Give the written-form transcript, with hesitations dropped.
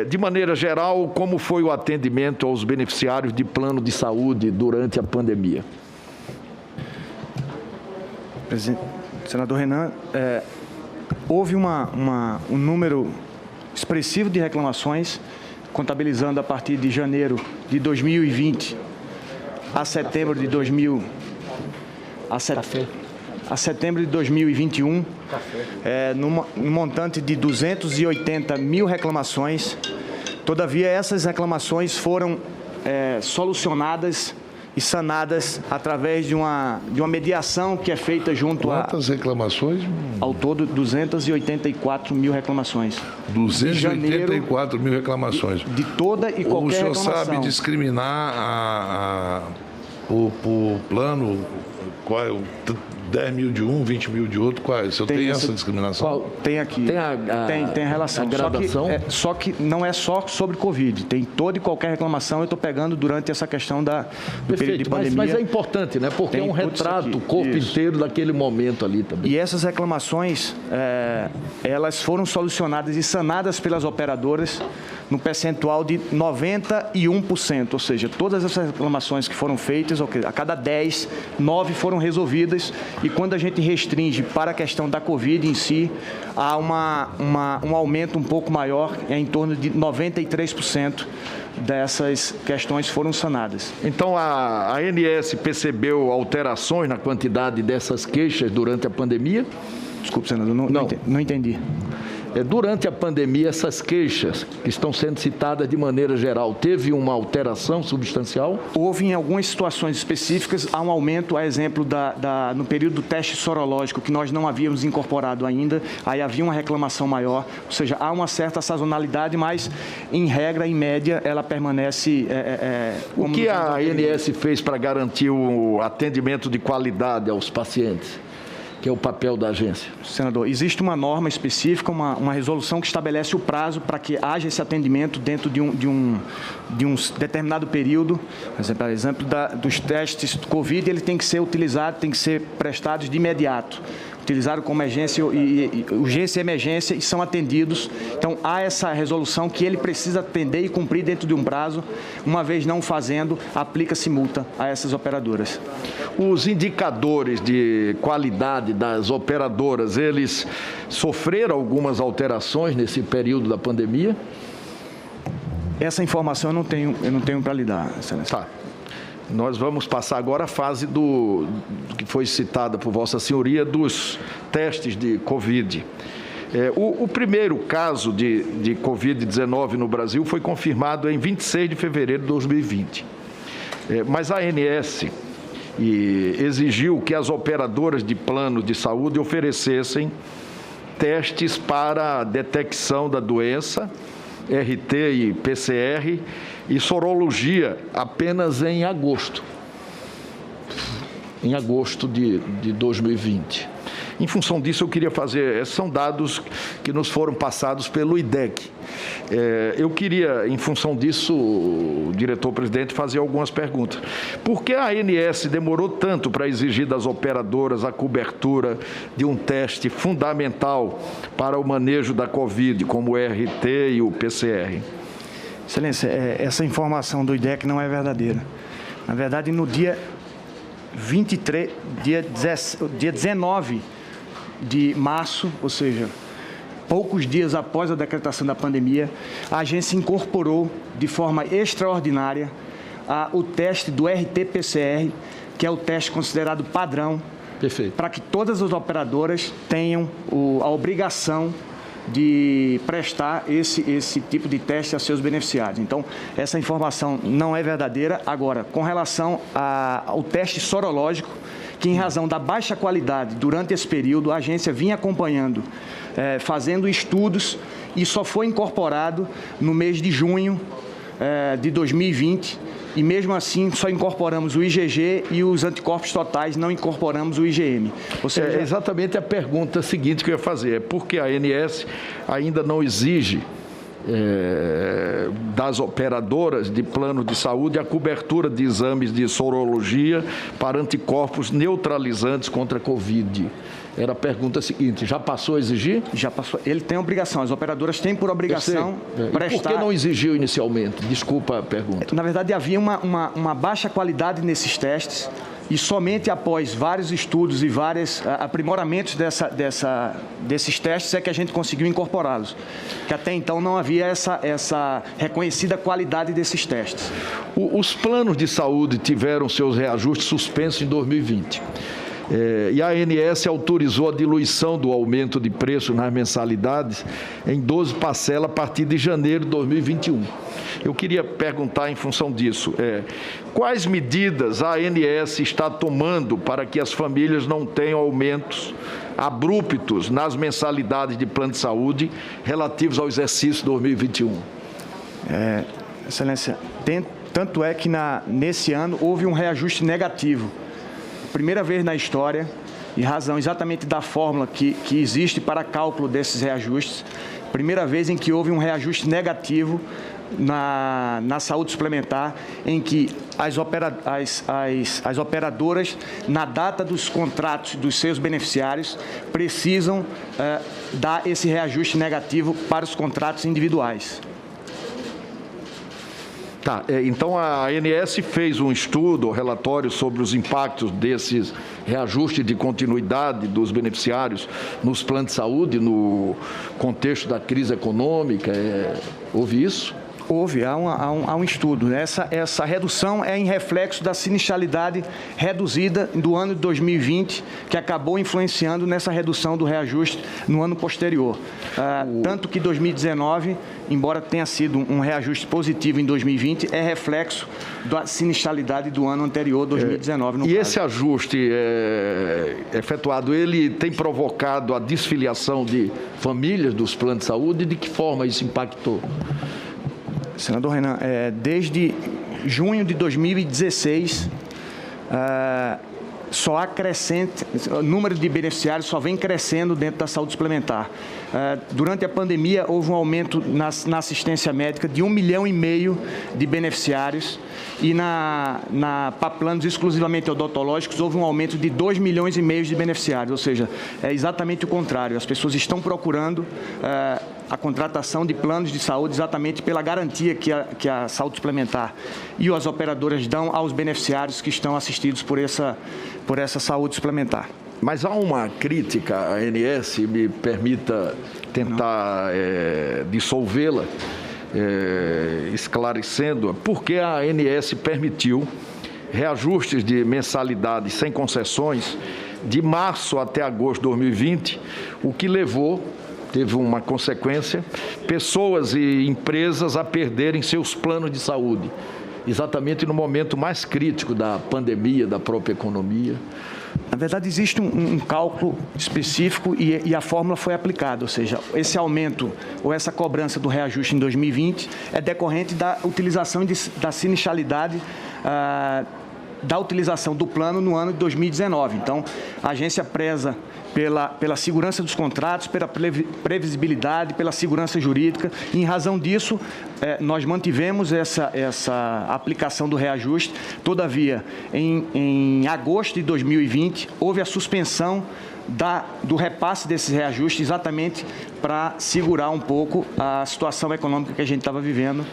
De maneira geral, como foi o atendimento aos beneficiários de plano de saúde durante a pandemia? Senador Renan, houve um número expressivo de reclamações, contabilizando a partir de janeiro de 2020 a setembro de 2021, no montante de 280 mil reclamações. Todavia, essas reclamações foram solucionadas e sanadas através de uma mediação que é feita junto a... Quantas reclamações? Ao todo, 284 mil reclamações. 284 mil reclamações. De toda e qualquer reclamação. O senhor sabe discriminar o plano, qual é 10 mil de um, 20 mil de outro? Qual? O senhor tem essa discriminação? Tem aqui. Tem a relação. A gradação? Só que não é só sobre Covid. Tem toda e qualquer reclamação eu estou pegando durante essa questão do período de pandemia. Mas é importante, né? Porque é um retrato, o corpo inteiro daquele momento ali também. E essas reclamações, elas foram solucionadas e sanadas pelas operadoras no percentual de 91%, ou seja, todas essas reclamações que foram feitas, a cada 10, 9 foram resolvidas, e quando a gente restringe para a questão da Covid em si, há um aumento um pouco maior, em torno de 93% dessas questões foram sanadas. Então, a ANS percebeu alterações na quantidade dessas queixas durante a pandemia? Desculpe, senador, não entendi. Durante a pandemia, essas queixas que estão sendo citadas de maneira geral, teve uma alteração substancial? Houve em algumas situações específicas, há um aumento, a exemplo no período do teste sorológico, que nós não havíamos incorporado ainda, aí havia uma reclamação maior, ou seja, há uma certa sazonalidade, mas em regra, em média, ela permanece... O que a ANS fez para garantir o atendimento de qualidade aos pacientes? Que é o papel da agência. Senador, existe uma norma específica, uma resolução que estabelece o prazo para que haja esse atendimento dentro de um determinado período. Por exemplo, dos testes do Covid, ele tem que ser utilizado, tem que ser prestados de imediato. Utilizaram como urgência e emergência e são atendidos. Então, há essa resolução que ele precisa atender e cumprir dentro de um prazo. Uma vez não fazendo, aplica-se multa a essas operadoras. Os indicadores de qualidade das operadoras, eles sofreram algumas alterações nesse período da pandemia? Essa informação eu não tenho para lhe dar, excelência. Tá. Nós vamos passar agora a fase do que foi citada por Vossa Senhoria, dos testes de Covid. O primeiro caso de Covid-19 no Brasil foi confirmado em 26 de fevereiro de 2020. Mas a ANS exigiu que as operadoras de plano de saúde oferecessem testes para detecção da doença, RT e PCR, e sorologia apenas em agosto de 2020. Em função disso, eu queria fazer, são dados que nos foram passados pelo IDEC. Eu queria, em função disso, o diretor-presidente, fazer algumas perguntas. Por que a ANS demorou tanto para exigir das operadoras a cobertura de um teste fundamental para o manejo da Covid, como o RT e o PCR? Excelência, essa informação do IDEC não é verdadeira. Na verdade, no dia 19 de março, ou seja, poucos dias após a decretação da pandemia, a agência incorporou de forma extraordinária o teste do RT-PCR, que é o teste considerado padrão, para que todas as operadoras tenham a obrigação de prestar esse tipo de teste a seus beneficiários. Então, essa informação não é verdadeira. Agora, com relação ao teste sorológico, que em razão da baixa qualidade durante esse período, a agência vinha acompanhando, fazendo estudos, e só foi incorporado no mês de junho de 2020, e mesmo assim só incorporamos o IgG e os anticorpos totais, não incorporamos o IgM. Ou seja, é exatamente a pergunta seguinte que eu ia fazer, é por que a ANS ainda não exige das operadoras de plano de saúde a cobertura de exames de sorologia para anticorpos neutralizantes contra a Covid. Era a pergunta seguinte, já passou a exigir? Já passou. Ele tem obrigação, as operadoras têm por obrigação prestar... E por que não exigiu inicialmente? Desculpa a pergunta. Na verdade, havia uma baixa qualidade nesses testes e somente após vários estudos e vários aprimoramentos desses testes é que a gente conseguiu incorporá-los. Que até então não havia essa reconhecida qualidade desses testes. Os planos de saúde tiveram seus reajustes suspensos em 2020. E a ANS autorizou a diluição do aumento de preço nas mensalidades em 12 parcelas a partir de janeiro de 2021. Eu queria perguntar em função disso, quais medidas a ANS está tomando para que as famílias não tenham aumentos abruptos nas mensalidades de plano de saúde relativos ao exercício 2021? Excelência, tanto é que nesse ano houve um reajuste negativo. Primeira vez na história, em razão exatamente da fórmula que existe para cálculo desses reajustes, primeira vez em que houve um reajuste negativo na saúde suplementar, em que as operadoras, na data dos contratos dos seus beneficiários, precisam dar esse reajuste negativo para os contratos individuais. Tá, então a ANS fez um estudo, um relatório sobre os impactos desses reajustes de continuidade dos beneficiários nos planos de saúde, no contexto da crise econômica. Houve isso? Houve, há um estudo. Essa redução é em reflexo da sinistralidade reduzida do ano de 2020, que acabou influenciando nessa redução do reajuste no ano posterior. Tanto que 2019, embora tenha sido um reajuste positivo em 2020, é reflexo da sinistralidade do ano anterior, 2019. No caso. Esse ajuste efetuado, ele tem provocado a desfiliação de famílias dos planos de saúde? De que forma isso impactou? Senador Renan, desde junho de 2016, só há crescente, o número de beneficiários só vem crescendo dentro da saúde suplementar. Durante a pandemia, houve um aumento na assistência médica de 1,5 milhão de beneficiários e para planos exclusivamente odontológicos, houve um aumento de 2,5 milhões de beneficiários, ou seja, é exatamente o contrário. As pessoas estão procurando a contratação de planos de saúde exatamente pela garantia que a saúde suplementar e as operadoras dão aos beneficiários que estão assistidos por essa saúde suplementar. Mas há uma crítica à ANS, me permita tentar dissolvê-la, esclarecendo por que a ANS permitiu reajustes de mensalidades sem concessões de março até agosto de 2020, o que teve uma consequência, pessoas e empresas a perderem seus planos de saúde, exatamente no momento mais crítico da pandemia, da própria economia. Na verdade, existe um cálculo específico e a fórmula foi aplicada, ou seja, esse aumento ou essa cobrança do reajuste em 2020 é decorrente da utilização da sinistralidade da utilização do plano no ano de 2019. Então, a agência preza pela segurança dos contratos, pela previsibilidade, pela segurança jurídica. E, em razão disso, nós mantivemos essa aplicação do reajuste. Todavia, em agosto de 2020, houve a suspensão do repasse desses reajustes, exatamente para segurar um pouco a situação econômica que a gente estava vivendo